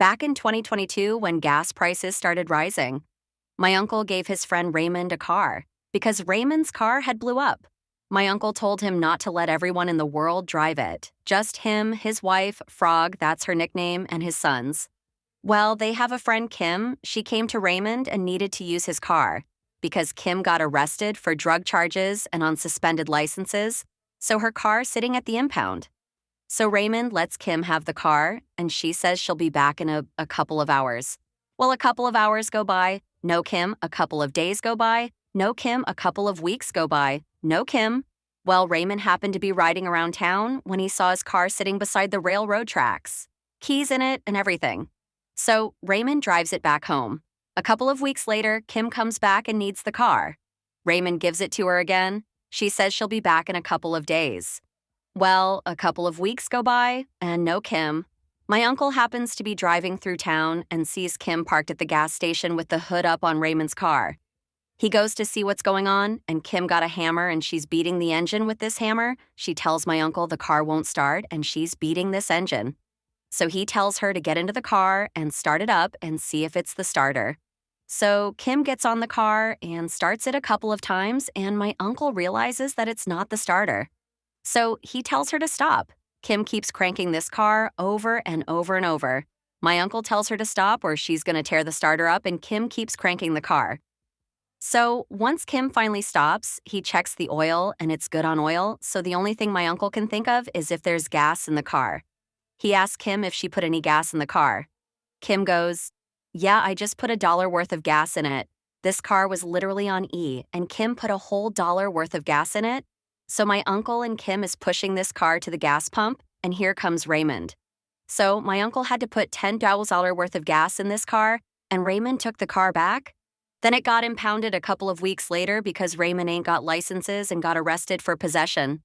Back in 2022, when gas prices started rising, my uncle gave his friend Raymond a car because Raymond's car had blew up. My uncle told him not to let everyone in the world drive it, just him, his wife, Frog, that's her nickname, and his sons. Well, they have a friend, Kim. She came to Raymond and needed to use his car because Kim got arrested for drug charges and on suspended licenses, so her car's sitting at the impound. So Raymond lets Kim have the car, and she says she'll be back in a couple of hours. Well, a couple of hours go by, no Kim. A couple of days go by, no Kim. A couple of weeks go by, no Kim. Well, Raymond happened to be riding around town when he saw his car sitting beside the railroad tracks, keys in it and everything. So Raymond drives it back home. A couple of weeks later, Kim comes back and needs the car. Raymond gives it to her again. She says she'll be back in a couple of days. Well, a couple of weeks go by, and no Kim. My uncle happens to be driving through town and sees Kim parked at the gas station with the hood up on Raymond's car. He goes to see what's going on, and Kim got a hammer and she's beating the engine with this hammer. She tells my uncle the car won't start, and she's beating this engine. So he tells her to get into the car and start it up and see if it's the starter. So Kim gets on the car and starts it a couple of times, and my uncle realizes that it's not the starter. So he tells her to stop. Kim keeps cranking this car over and over and over. My uncle tells her to stop or she's going to tear the starter up, and Kim keeps cranking the car. So once Kim finally stops, he checks the oil and it's good on oil, so the only thing my uncle can think of is if there's gas in the car. He asks Kim if she put any gas in the car. Kim goes, "Yeah, I just put $1 worth of gas in it. This car was literally on E, and Kim put a whole $1 worth of gas in it." So my uncle and Kim is pushing this car to the gas pump, and here comes Raymond. So my uncle had to put $10 worth of gas in this car, and Raymond took the car back. Then it got impounded a couple of weeks later because Raymond ain't got licenses and got arrested for possession.